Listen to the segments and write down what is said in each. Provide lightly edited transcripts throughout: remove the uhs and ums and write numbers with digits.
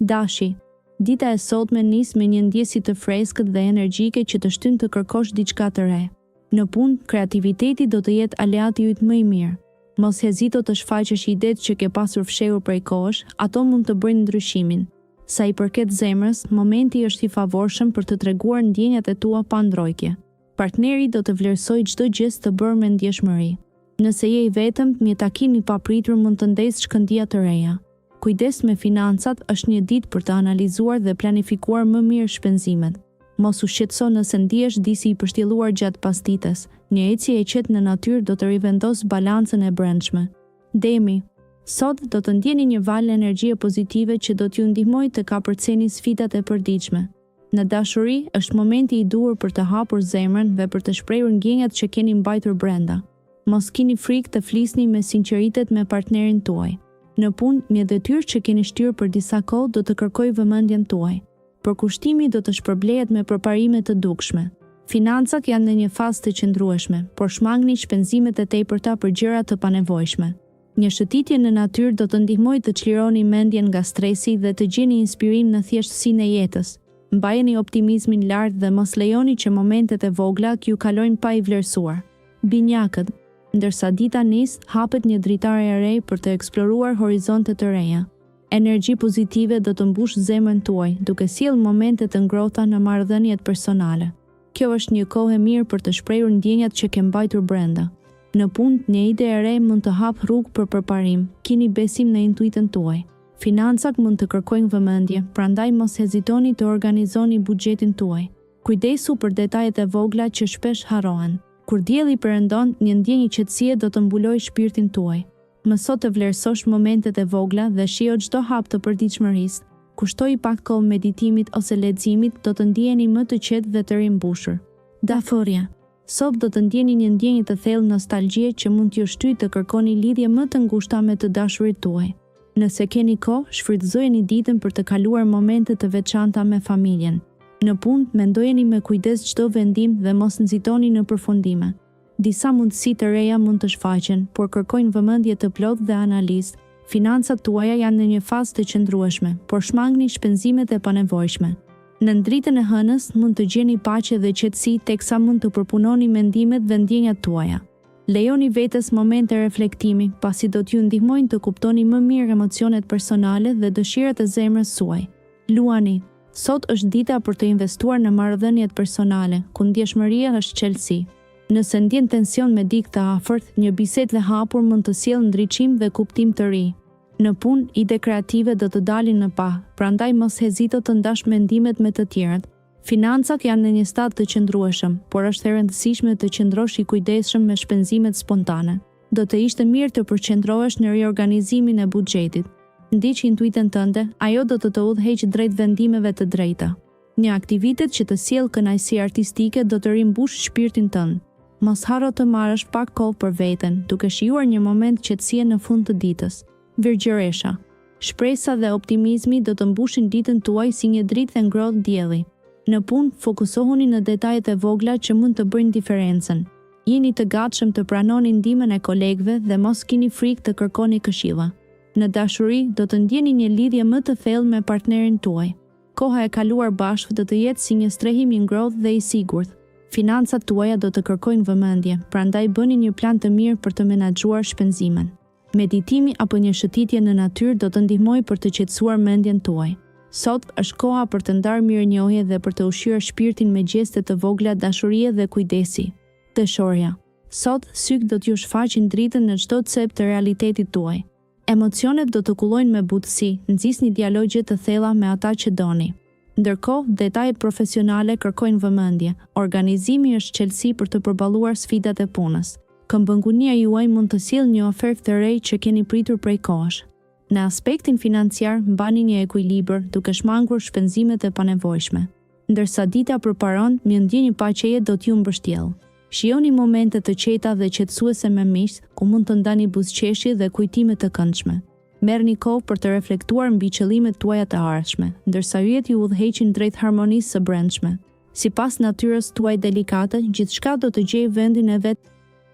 Dashi, dita e sotme nis me një ndjesi të freskët dhe energjike që të shtyn të kërkosh diçka të re. Në punë, kreativiteti do të jetë aleati yt më i mirë. Mos hezito të shfaqësh idetë që ke pasur fshehur prej kohësh, ato mund të bëjnë ndryshimin. Sa i përket zemrës, momenti është i favorshëm për të treguar ndjenjat e tua pa ndrojtje. Partneri do të vlerësojë çdo gjest të bërë me ndjeshmëri. Nëse je i vetëm, një takim i papritur mund të ndesë shkëndija të reja. Kujdes me financat, është një ditë për të analizuar dhe planifikuar më mirë shpenzimet. Mos u shqetëso nëse ndihesh disi i përshtyelluar gjatë pasdites. Një ecje e qetë në natyrë do të rivendos balancën e brendshme. Demi, sot do të ndjeni një valë energjie pozitive që do t'ju ndihmojë të kapërceni sfidat e përditshme. Në dashuri, është momenti i duhur për të hapur zemrën dhe për të shprehur ndjenjat që keni mbajtur brenda. Mos keni frikë të flisni me sinqeritet me partnerin tuaj. Në punë, një detyrë që keni shtyrë për disa kohë do të kërkojë vëmendjen tuaj. Përkushtimi do të shpërblehet me përparime të dukshme. Financat janë në një fazë të qëndrueshme, por shmangni shpenzimet e tepërta për gjëra të panevojshme. Një shëtitje në natyrë do të ndihmojë të çlironi mendjen nga stresi dhe të gjeni inspirim në thjeshtësinë e jetës. Mbajeni optimizmin lart dhe mos lejoni që momentet e vogla t'ju kalojnë pa i vlerësuar. Binjakët, ndërsa dita nis, hapet një dritare e re për të eksploruar horizonte të reja. Energji pozitive do të mbush zemrën tuaj, duke sjellë momente të ngrohta në marrëdhëniet personale. Kjo është një kohë e mirë për të shprehur ndjenjat që ke mbajtur brenda. Në punë, një ide e re mund të hap rrugë për përparim. Keni besim në intuitën tuaj. Financat mund të kërkojnë vëmendje, prandaj mos hezitoni të organizoni buxhetin tuaj. Kujdesu për detajet e vogla që shpesh harrohen. Kur dielli perëndon, një ndjenjë qetësie do të mbulojë shpirtin tuaj. Mëso të vlerësosh momentet e vogla dhe shijo çdo hap të përditshmërisë. Kushtoi pak kohë meditimit ose leximit, do të ndjeheni më të qetë dhe të rimbushur. Daforia. Sot do të ndjeni një ndjenjë të thellë nostalgjie që mund t'ju shtyjë të kërkoni lidhje më të ngushta me të dashurit tuaj. Nëse keni kohë, shfrytëzojeni ditën për të kaluar momente të veçanta me familjen. Në punë, mendojeni me kujdes çdo vendim dhe mos nxitoni në përfundime. Disa mundësi të reja mund të shfaqen, por kërkojnë vëmendje të plotë dhe analizë. Financat tuaja janë në një fazë të qëndrueshme, por shmangni shpenzimet e panevojshme. Në dritën e hënës mund të gjeni paqe dhe qetësi teksa mund të përpunoni mendimet dhe ndjenjat tuaja. Lejoni vetes momente reflektimi, pasi do t'ju ndihmojnë të kuptoni më mirë emocionet personale dhe dëshirat e zemrës suaj. Luani, sot është dita për të investuar në marrëdhëniet personale, ku ndjeshmëria është çelësi. Nëse ndjen tension me dikë të afërt, një bisedë e hapur mund të sjellë ndriçim dhe kuptim të ri. Në punë, ide kreative do të dalin në pa, prandaj mos hezito të ndash mendimet me të tjerët. Financat janë në një stad të qëndrueshëm, por është e rëndësishme të qëndrosh i kujdesshëm me shpenzimet spontane. Do të ishte mirë të përqendrohesh në riorganizimin e buxhetit. Ndiq intuitën tënde, ajo do të udhëheqë drejt vendimeve të drejta. Një aktivitet që të sjellë kënaqësi artistike do të rimbush shpirtin tënd. Mos harro të marrësh pak kohë për veten, duke shijuar një moment qetësie në fund të ditës. Virgjëresha. Shpresa dhe optimizmi do të mbushin ditën tuaj si një dritë e ngrohtë dielli. Në punë, fokusohuni në detajet e vogla që mund të bëjnë diferencën. Jeni të gatshëm të pranoni ndihmën e kolegëve dhe mos keni frikë të kërkoni këshilla. Në dashuri, do të ndjeni një lidhje më të thellë me partnerin tuaj. Koha e kaluar bashkë do të jetë si një strehim i ngrohtë dhe i sigurt. Financat tuaja do të kërkojnë vëmendje, prandaj bëni një plan të mirë për të menaxhuar shpenzimin. Meditimi apo një shëtitje në natyrë do të ndihmojë për të qetësuar mendjen tuaj. Sot është koha për të ndarë mirënjohje dhe për të ushqyer shpirtin me gjeste të vogla dashurie dhe kujdesi. Dëshorja. Sot syk do t'ju shfaqin dritën në çdo cep të realitetit tuaj. Emocionet do të kullojnë me butësi, nxisni dialogje të thella me ata që doni. Ndërkohë, detajet profesionale kërkojnë vëmendje. Organizimi është çelësi për të përballuar sfidat e punës. Këmbëngunia juaj mund të sjellë një ofertë të re që keni pritur prej kohësh. Në aspektin financiar, mbani një ekuilibër duke shmangur shpenzimet e panevojshme. Ndërsa dita përparon, një ndjenjë paqeje do t'ju mbështjellë. Shijoni momente të qeta dhe qetësuese me miq, ku mund të ndani buzëqeshje dhe kujtime të këndshme. Merrni kohë për të reflektuar mbi qëllimet tuaja të ardhshme, ndërsa yjet ju udhëheqin drejt harmonisë së brendshme. Sipas natyrës tuaj delikate, gjithçka do të gjejë vendin e vet.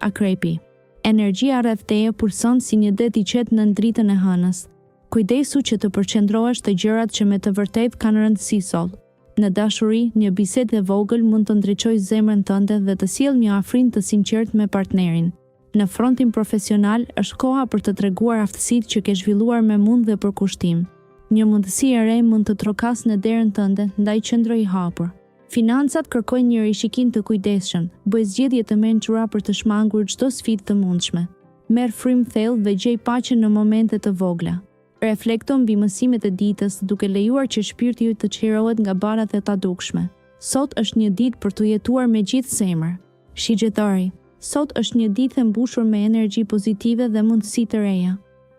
Akrepi. Energjia rreth teje pulson si një det i qetë në dritën e hënës. Kujdesu që të përqendrohesh te gjërat që me të vërtetë kanë rëndësi sot. Në dashuri, një bisedë e vogël mund të ndriçojë zemrën tënde dhe të sjellë një afrim të sinqert me partnerin. Në frontin profesional, është koha për të treguar aftësitë që ke zhvilluar me mund dhe për kushtim. Një mundësi e re mund të trokasë në derën tënde, ndaj qëndro i hapur. Financat kërkojnë një rishikim të kujdesshëm, bëj zgjedhje të mençura për të shmangur çdo sfidë të mundshme. Merr frym thellë dhe gjej paqen në momente të vogla. Reflekto mbi mësimet e ditës duke lejuar që shpirti yt të çlirohet nga barat e tadukshme. Sot është një ditë për të jetuar me gjithë zemër. Shigjetari, sot është një ditë e mbushur me energji pozitive dhe mundësi të reja.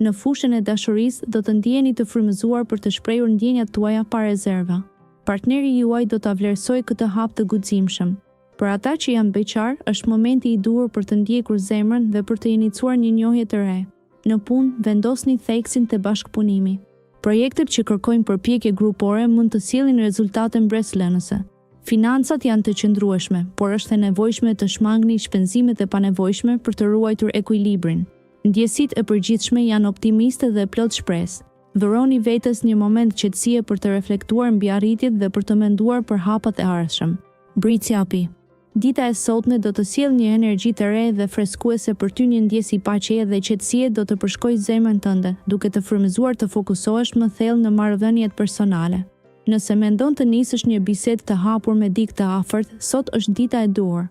Në fushën e dashurisë do të ndjeheni të frymëzuar për të shprehur ndjenjat tuaja pa rezerva. Partneri juaj do ta vlerësojë këtë hap të guximshëm. Për ata që janë beqar, është momenti i duhur për të ndjekur zemrën dhe për të inicuar një njohje të re. Në punë, vendosni theksin të bashkëpunimi. Projektet që kërkojnë përpjekje grupore mund të sjellin rezultate mbreslënëse. Financat janë të qëndrueshme, por është e nevojshme të shmangni shpenzimet e panevojshme për të ruajtur ekuilibrin. Ndjesitë e përgjithshme janë optimiste dhe plot shpresë. Dhuroni vetes një moment qetësie për të reflektuar mbi arritjet dhe për të menduar për hapat e ardhshëm. Britsjapi. Dita e sotme do të sjellë një energji të re dhe freskuese për ty, një ndjesi paqeje dhe qetësie do të përshkojë zemrën tënde, duke të frymëzuar të fokusohesh më thellë në marrëdhëniet personale. Nëse mendon të nisësh një bisedë të hapur me dikë të afërt, sot është dita e duhur.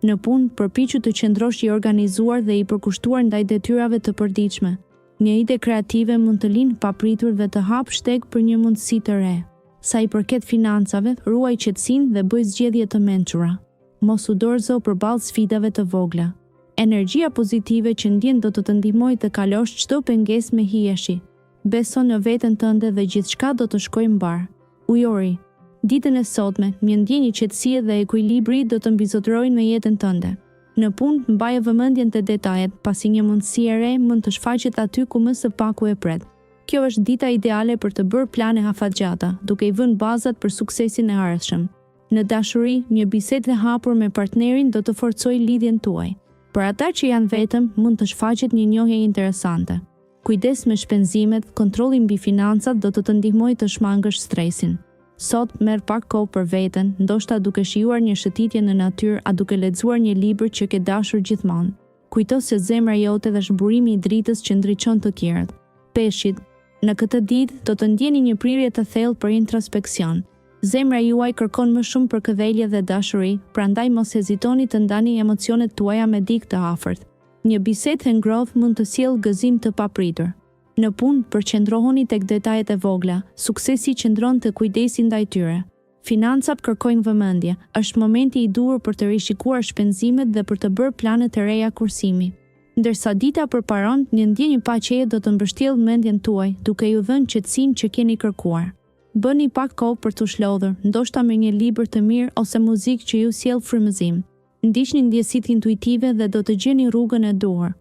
Në punë, përpiqu të qëndrosh i organizuar dhe i përkushtuar ndaj detyrave të përditshme. Një ide kreative mund të linë papritur dhe të hap shteg për një mundësi të re. Sa i përket financave, ruaj qetësinë dhe bëj zgjedhje të mençura. Mos u dorëzo përballë sfidave të vogla. Energjia pozitive që ndjen do të të ndihmojë të kalosh çdo pengesë me hijeshi. Beso në veten tënde dhe gjithçka do të shkojë mbar. Ujori. Ditën e sotme, një ndjenjë qetësie dhe ekuilibri do të mbizotërojnë me jetën tënde. Në punë, mbaje vëmendjen te detajet, pasi një mundësi e re mund të shfaqet aty ku më së paku e pret. Kjo është dita ideale për të bërë plane afatgjata, duke i vënë bazat për suksesin e ardhshëm. Në dashuri, një bisedë e hapur me partnerin do të forcojë lidhjen tuaj. Për ata që janë vetëm, mund të shfaqet një njohje interesante. Kujdes me shpenzimet, kontrolli mbi financat do të të ndihmojë të shmangësh stresin. Sot merr pak kohë për veten, ndoshta duke shijuar një shëtitje në natyrë a duke lexuar një libër që ke dashur gjithmonë. Kujto se zemra jote dhe zhburimi i dritës që ndriçon të tjerët. Peshqit, në këtë ditë do të ndjeni një prirje të thellë për introspeksion. Zemra juaj kërkon më shumë për këdhelje dhe dashuri, prandaj mos hezitoni të ndani emocionet tuaja me dikë të afërt. Një bisedë e ngrohtë mund të sjellë gëzim të papritur. Në punë, përqendrohuni tek detajet e vogla, suksesi qëndron te kujdesi ndaj tyre. Financat kërkojnë vëmendje, është momenti i duhur për të rishikuar shpenzimet dhe për të bërë plane të reja kursimi. Ndërsa dita përparon, një ndjenjë paqeje do të mbështjellë mendjen tuaj, duke ju dhënë qetësinë që keni kërkuar. Bëni pak kohë për të shlodhur, ndoshta me një libër të mirë ose muzikë që ju sjell frymëzim. Ndiqni ndjesitë intuitive dhe do të gjeni rrugën e duhur.